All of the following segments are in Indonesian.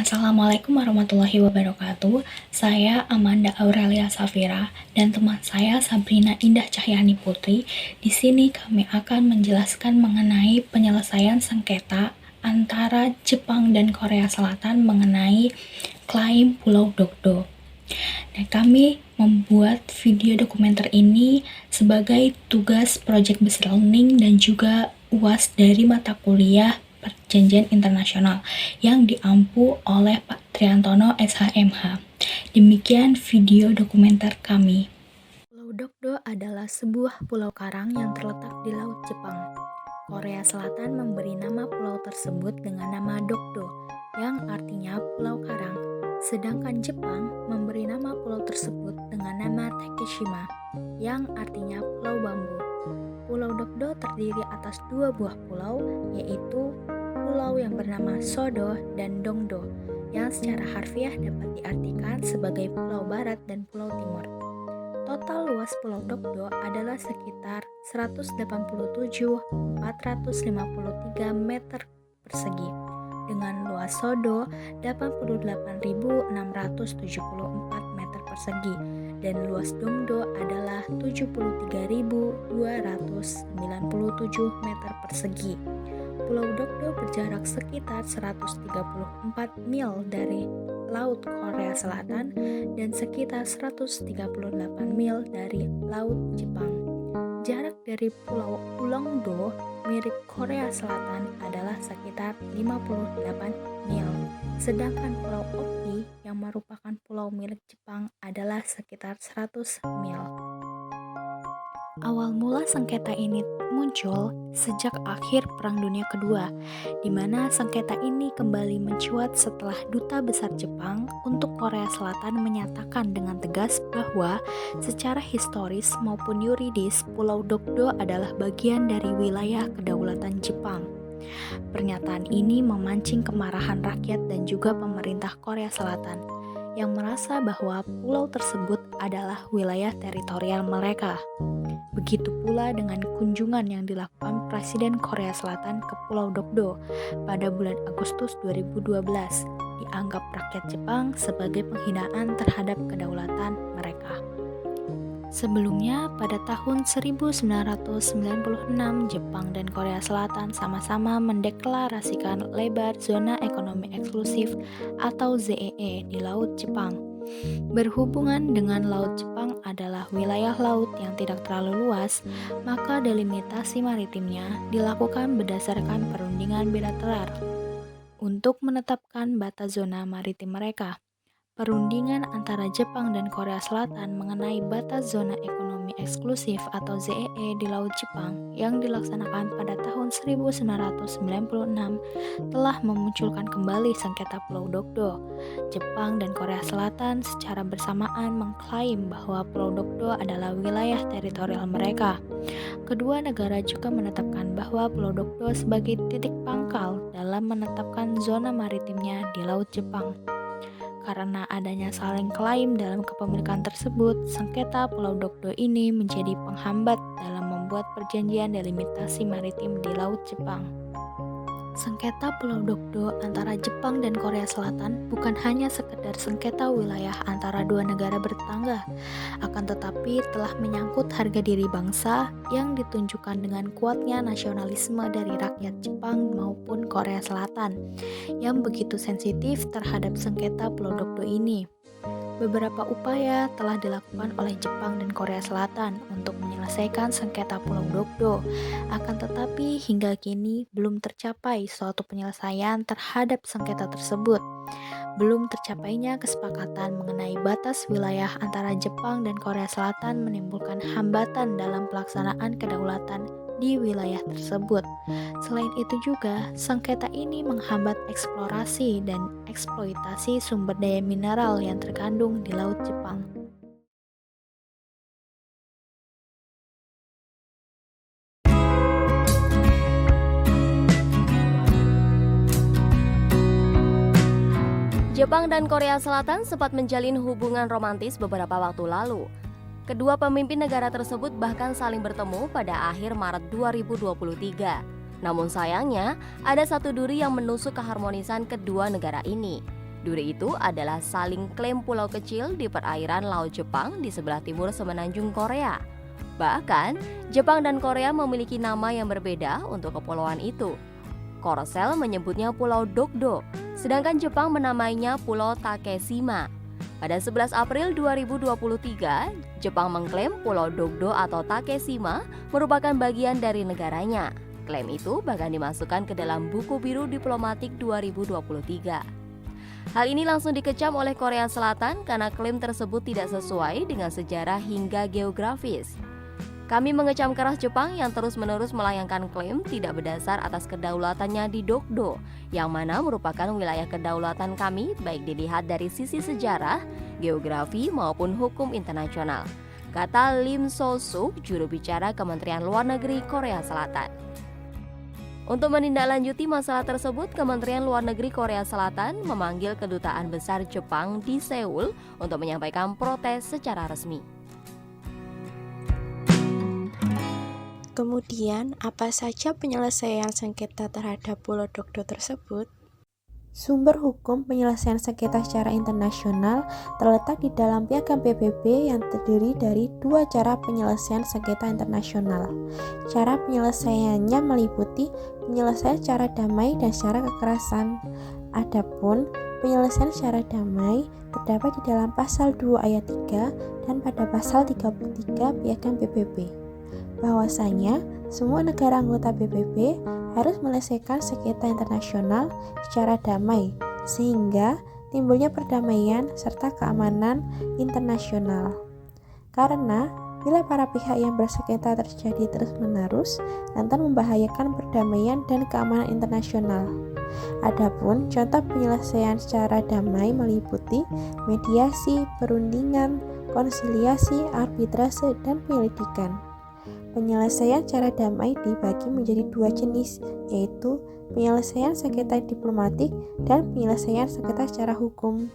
Assalamualaikum warahmatullahi wabarakatuh. Saya Amanda Aurelia Safira dan teman saya Sabrina Indah Cahyani Putri. Di sini kami akan menjelaskan mengenai penyelesaian sengketa antara Jepang dan Korea Selatan mengenai klaim Pulau Dokdo. Nah, kami membuat video dokumenter ini sebagai tugas Project Based Learning dan juga UAS dari mata kuliah Perjanjian Internasional yang diampu oleh Pak Triantono SHMH. Demikian video dokumenter kami. Pulau Dokdo adalah sebuah pulau karang yang terletak di Laut Jepang. Korea Selatan memberi nama pulau tersebut dengan nama Dokdo, yang artinya pulau karang. Sedangkan Jepang memberi nama pulau tersebut dengan nama Takeshima, yang artinya pulau bambu. Pulau Dokdo terdiri atas dua buah pulau, yaitu pulau yang bernama Sodo dan Dongdo, yang secara harfiah dapat diartikan sebagai pulau barat dan pulau timur. Total luas Pulau Dokdo adalah sekitar 187.453 meter persegi, dengan luas Sodo 88.674 meter persegi, dan luas Dongdo adalah 73.297 meter persegi. Pulau Dokdo berjarak sekitar 134 mil dari Laut Korea Selatan dan sekitar 138 mil dari Laut Jepang. Jarak dari Pulau Ulongdo milik Korea Selatan adalah sekitar 58 mil, sedangkan Pulau Oki yang merupakan pulau milik Jepang adalah sekitar 100 mil. Awal mula sengketa ini muncul sejak akhir Perang Dunia Kedua, di mana sengketa ini kembali mencuat setelah Duta Besar Jepang untuk Korea Selatan menyatakan dengan tegas bahwa secara historis maupun yuridis Pulau Dokdo adalah bagian dari wilayah kedaulatan Jepang. Pernyataan ini memancing kemarahan rakyat dan juga pemerintah Korea Selatan yang merasa bahwa pulau tersebut adalah wilayah teritorial mereka. Begitu pula dengan kunjungan yang dilakukan Presiden Korea Selatan ke Pulau Dokdo pada bulan Agustus 2012, dianggap rakyat Jepang sebagai penghinaan terhadap kedaulatan mereka. Sebelumnya, pada tahun 1996, Jepang dan Korea Selatan sama-sama mendeklarasikan lebar zona ekonomi eksklusif atau ZEE di Laut Jepang. Berhubungan dengan Laut Jepang adalah wilayah laut yang tidak terlalu luas, maka delimitasi maritimnya dilakukan berdasarkan perundingan bilateral untuk menetapkan batas zona maritim mereka. Perundingan antara Jepang dan Korea Selatan mengenai batas zona ekonomi eksklusif atau ZEE di Laut Jepang yang dilaksanakan pada tahun 1996 telah memunculkan kembali sengketa Pulau Dokdo. Jepang dan Korea Selatan secara bersamaan mengklaim bahwa Pulau Dokdo adalah wilayah teritorial mereka. Kedua negara juga menetapkan bahwa Pulau Dokdo sebagai titik pangkal dalam menetapkan zona maritimnya di Laut Jepang. Karena adanya saling klaim dalam kepemilikan tersebut, sengketa Pulau Dokdo ini menjadi penghambat dalam membuat perjanjian delimitasi maritim di Laut Jepang. Sengketa Pulau Dokdo antara Jepang dan Korea Selatan bukan hanya sekedar sengketa wilayah antara dua negara bertetangga, akan tetapi telah menyangkut harga diri bangsa yang ditunjukkan dengan kuatnya nasionalisme dari rakyat Jepang maupun Korea Selatan yang begitu sensitif terhadap sengketa Pulau Dokdo ini. Beberapa upaya telah dilakukan oleh Jepang dan Korea Selatan untuk menyelesaikan sengketa Pulau Dokdo, akan tetapi hingga kini belum tercapai suatu penyelesaian terhadap sengketa tersebut. Belum tercapainya kesepakatan mengenai batas wilayah antara Jepang dan Korea Selatan menimbulkan hambatan dalam pelaksanaan kedaulatan di wilayah tersebut. Selain itu juga, sengketa ini menghambat eksplorasi dan eksploitasi sumber daya mineral yang terkandung di Laut Jepang. Jepang dan Korea Selatan sempat menjalin hubungan romantis beberapa waktu lalu. Kedua pemimpin negara tersebut bahkan saling bertemu pada akhir Maret 2023. Namun sayangnya, ada satu duri yang menusuk keharmonisan kedua negara ini. Duri itu adalah saling klaim pulau kecil di perairan Laut Jepang di sebelah timur semenanjung Korea. Bahkan, Jepang dan Korea memiliki nama yang berbeda untuk kepulauan itu. Korsel menyebutnya Pulau Dokdo, sedangkan Jepang menamainya Pulau Takeshima. Pada 11 April 2023, Jepang mengklaim Pulau Dokdo atau Takeshima merupakan bagian dari negaranya. Klaim itu bahkan dimasukkan ke dalam buku biru diplomatik 2023. Hal ini langsung dikecam oleh Korea Selatan karena klaim tersebut tidak sesuai dengan sejarah hingga geografis. Kami mengecam keras Jepang yang terus-menerus melayangkan klaim tidak berdasar atas kedaulatannya di Dokdo, yang mana merupakan wilayah kedaulatan kami baik dilihat dari sisi sejarah, geografi maupun hukum internasional, kata Lim So-suk, juru bicara Kementerian Luar Negeri Korea Selatan. Untuk menindaklanjuti masalah tersebut, Kementerian Luar Negeri Korea Selatan memanggil Kedutaan Besar Jepang di Seoul untuk menyampaikan protes secara resmi. Kemudian, apa saja penyelesaian sengketa terhadap Pulau Dokdo tersebut? Sumber hukum penyelesaian sengketa secara internasional terletak di dalam Piagam PBB yang terdiri dari dua cara penyelesaian sengketa internasional. Cara penyelesaiannya meliputi penyelesaian secara damai dan secara kekerasan. Adapun penyelesaian secara damai terdapat di dalam pasal 2 ayat 3 dan pada pasal 33 Piagam PBB. Bahwasanya semua negara anggota PBB harus menyelesaikan sengketa internasional secara damai sehingga timbulnya perdamaian serta keamanan internasional. Karena bila para pihak yang bersengketa terjadi terus-menerus rentan membahayakan perdamaian dan keamanan internasional. Adapun contoh penyelesaian secara damai meliputi mediasi, perundingan, konsiliasi, arbitrase, dan penyelidikan. Penyelesaian secara damai dibagi menjadi dua jenis, yaitu penyelesaian sengketa diplomatik dan penyelesaian sengketa secara hukum.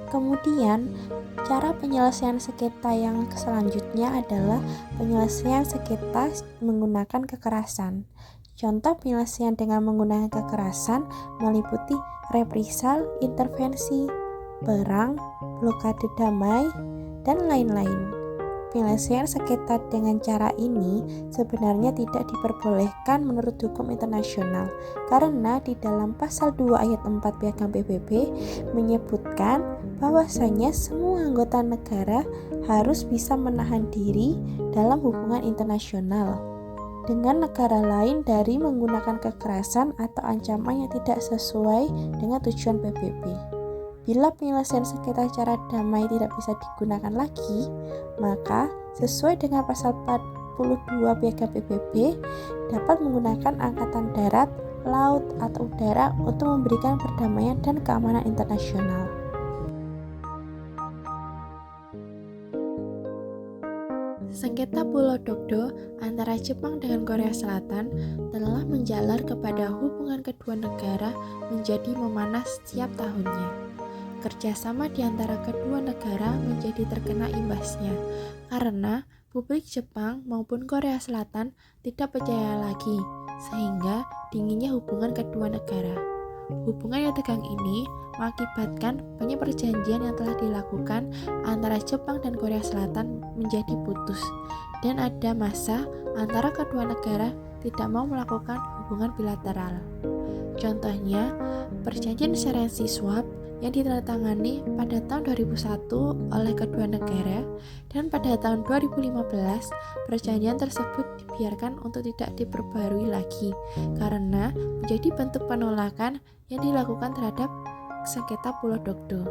Kemudian, cara penyelesaian sengketa yang selanjutnya adalah penyelesaian sengketa menggunakan kekerasan. Contoh penyelesaian dengan menggunakan kekerasan meliputi reprisal, intervensi, perang, blokade damai, dan lain-lain. Penyelesaian sengketa dengan cara ini sebenarnya tidak diperbolehkan menurut hukum internasional karena di dalam pasal 2 ayat 4 Piagam PBB menyebutkan bahwasanya semua anggota negara harus bisa menahan diri dalam hubungan internasional dengan negara lain dari menggunakan kekerasan atau ancaman yang tidak sesuai dengan tujuan PBB. Bila penyelesaian sengketa secara damai tidak bisa digunakan lagi, maka sesuai dengan pasal 42 Piagam PBB dapat menggunakan angkatan darat, laut, atau udara untuk memberikan perdamaian dan keamanan internasional. Sengketa Pulau Dokdo antara Jepang dengan Korea Selatan telah menjalar kepada hubungan kedua negara menjadi memanas setiap tahunnya. Kerjasama di antara kedua negara menjadi terkena imbasnya karena publik Jepang maupun Korea Selatan tidak percaya lagi sehingga dinginnya hubungan kedua negara. Hubungan yang tegang ini mengakibatkan banyak perjanjian yang telah dilakukan antara Jepang dan Korea Selatan menjadi putus dan ada masa antara kedua negara tidak mau melakukan hubungan bilateral. Contohnya, perjanjian Serenity Swap yang ditandatangani pada tahun 2001 oleh kedua negara dan pada tahun 2015 perjanjian tersebut dibiarkan untuk tidak diperbarui lagi karena menjadi bentuk penolakan yang dilakukan terhadap sengketa Pulau Dokdo.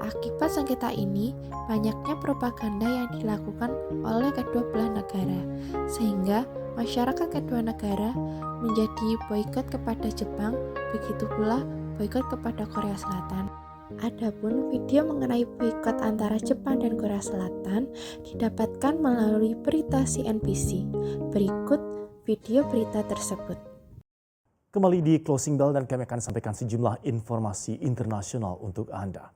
Akibat sengketa ini, banyaknya propaganda yang dilakukan oleh kedua belah negara sehingga masyarakat kedua negara menjadi boikot kepada Jepang, begitu pula boikot kepada Korea Selatan. Adapun video mengenai boikot antara Jepang dan Korea Selatan didapatkan melalui berita CNBC. Berikut video berita tersebut. Kembali di Closing Bell dan kami akan sampaikan sejumlah informasi internasional untuk Anda.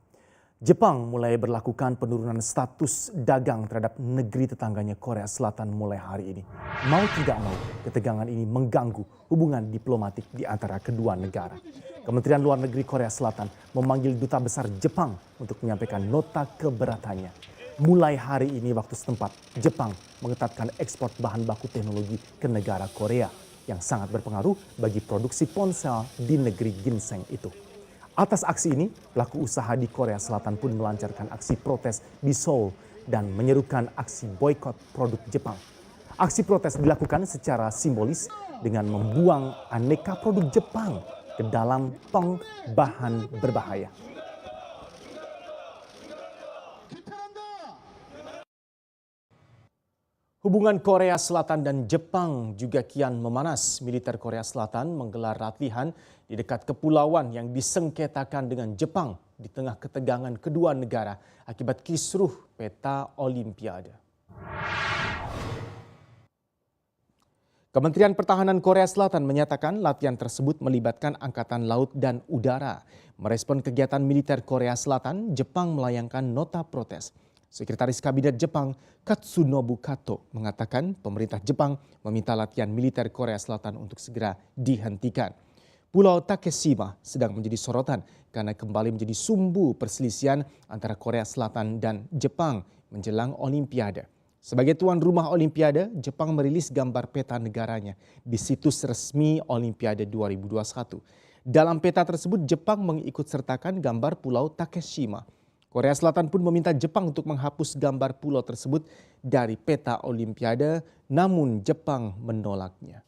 Jepang mulai berlakukan penurunan status dagang terhadap negeri tetangganya Korea Selatan mulai hari ini. Mau tidak mau, ketegangan ini mengganggu hubungan diplomatik di antara kedua negara. Kementerian Luar Negeri Korea Selatan memanggil Duta Besar Jepang untuk menyampaikan nota keberatannya. Mulai hari ini waktu setempat, Jepang mengetatkan ekspor bahan baku teknologi ke negara Korea yang sangat berpengaruh bagi produksi ponsel di negeri ginseng itu. Atas aksi ini, pelaku usaha di Korea Selatan pun melancarkan aksi protes di Seoul dan menyerukan aksi boikot produk Jepang. Aksi protes dilakukan secara simbolis dengan membuang aneka produk Jepang ke dalam tong bahan berbahaya. Hubungan Korea Selatan dan Jepang juga kian memanas. Militer Korea Selatan menggelar latihan di dekat kepulauan yang disengketakan dengan Jepang di tengah ketegangan kedua negara akibat kisruh peta Olimpiade. Kementerian Pertahanan Korea Selatan menyatakan latihan tersebut melibatkan Angkatan Laut dan Udara. Merespon kegiatan militer Korea Selatan, Jepang melayangkan nota protes. Sekretaris Kabinet Jepang Katsunobu Kato mengatakan pemerintah Jepang meminta latihan militer Korea Selatan untuk segera dihentikan. Pulau Takeshima sedang menjadi sorotan karena kembali menjadi sumbu perselisihan antara Korea Selatan dan Jepang menjelang Olimpiade. Sebagai tuan rumah Olimpiade, Jepang merilis gambar peta negaranya di situs resmi Olimpiade 2021. Dalam peta tersebut, Jepang mengikutsertakan gambar Pulau Takeshima. Korea Selatan pun meminta Jepang untuk menghapus gambar pulau tersebut dari peta Olimpiade, namun Jepang menolaknya.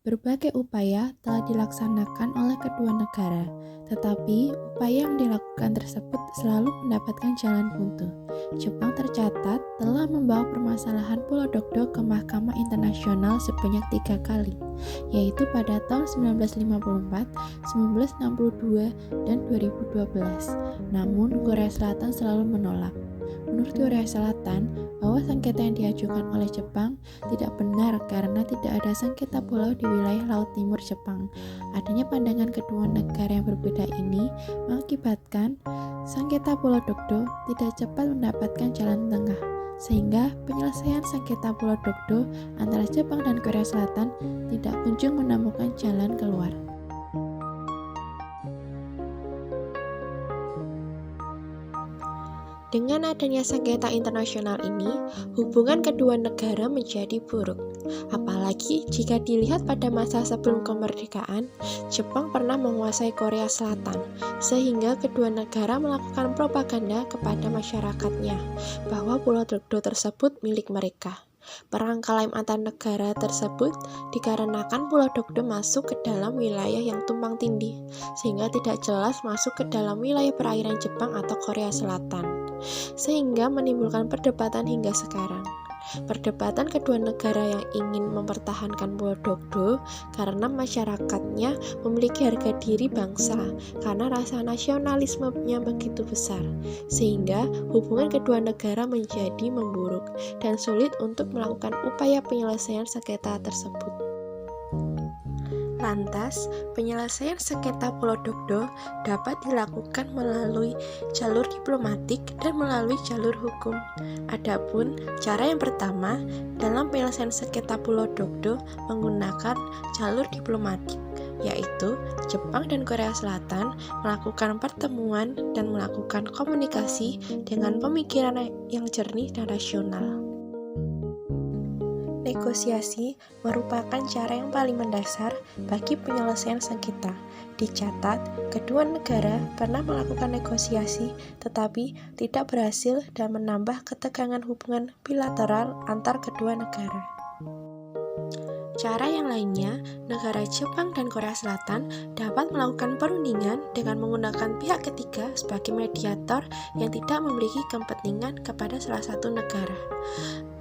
Berbagai upaya telah dilaksanakan oleh kedua negara, tetapi upaya yang dilakukan tersebut selalu mendapatkan jalan buntu. Jepang tercatat telah membawa permasalahan Pulau Dokdo ke Mahkamah Internasional sebanyak 3 kali, yaitu pada tahun 1954, 1962, dan 2012. Namun, Korea Selatan selalu menolak. Menurut Korea Selatan, bahwa sengketa yang diajukan oleh Jepang tidak benar karena tidak ada sengketa pulau di wilayah Laut Timur Jepang. Adanya pandangan kedua negara yang berbeda ini mengakibatkan sengketa Pulau Dokdo tidak cepat mendapatkan jalan tengah, sehingga penyelesaian sengketa Pulau Dokdo antara Jepang dan Korea Selatan tidak kunjung menemukan jalan keluar. Dengan adanya sengketa internasional ini, hubungan kedua negara menjadi buruk. Apalagi jika dilihat pada masa sebelum kemerdekaan, Jepang pernah menguasai Korea Selatan, sehingga kedua negara melakukan propaganda kepada masyarakatnya bahwa Pulau Dokdo tersebut milik mereka. Perang klaim antar negara tersebut dikarenakan Pulau Dokdo masuk ke dalam wilayah yang tumpang tindih, sehingga tidak jelas masuk ke dalam wilayah perairan Jepang atau Korea Selatan, sehingga menimbulkan perdebatan hingga sekarang. Perdebatan kedua negara yang ingin mempertahankan Pulau Dokdo karena masyarakatnya memiliki harga diri bangsa, karena rasa nasionalismenya begitu besar, sehingga hubungan kedua negara menjadi memburuk dan sulit untuk melakukan upaya penyelesaian sengketa tersebut. Lantas, penyelesaian sengketa Pulau Dokdo dapat dilakukan melalui jalur diplomatik dan melalui jalur hukum. Adapun cara yang pertama dalam penyelesaian sengketa Pulau Dokdo menggunakan jalur diplomatik, yaitu Jepang dan Korea Selatan melakukan pertemuan dan melakukan komunikasi dengan pemikiran yang jernih dan rasional. Negosiasi merupakan cara yang paling mendasar bagi penyelesaian sengketa. Dicatat, kedua negara pernah melakukan negosiasi tetapi tidak berhasil dan menambah ketegangan hubungan bilateral antar kedua negara. Cara yang lainnya, negara Jepang dan Korea Selatan dapat melakukan perundingan dengan menggunakan pihak ketiga sebagai mediator yang tidak memiliki kepentingan kepada salah satu negara.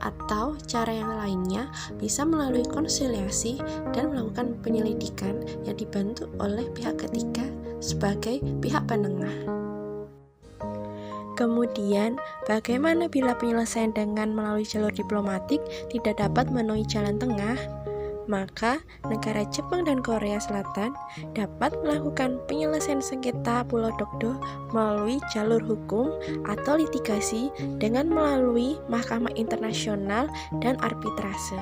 Atau cara yang lainnya bisa melalui konsiliasi dan melakukan penyelidikan yang dibantu oleh pihak ketiga sebagai pihak penengah. Kemudian, bagaimana bila penyelesaian dengan melalui jalur diplomatik tidak dapat memenuhi jalan tengah? maka negara Jepang dan Korea Selatan dapat melakukan penyelesaian sengketa Pulau Dokdo melalui jalur hukum atau litigasi dengan melalui Mahkamah Internasional dan arbitrase.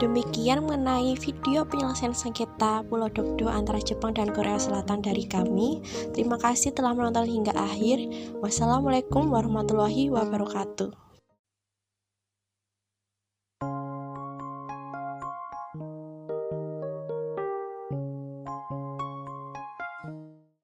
Demikian mengenai video penyelesaian sengketa Pulau Dokdo antara Jepang dan Korea Selatan dari kami. Terima kasih telah menonton hingga akhir. Wassalamualaikum warahmatullahi wabarakatuh.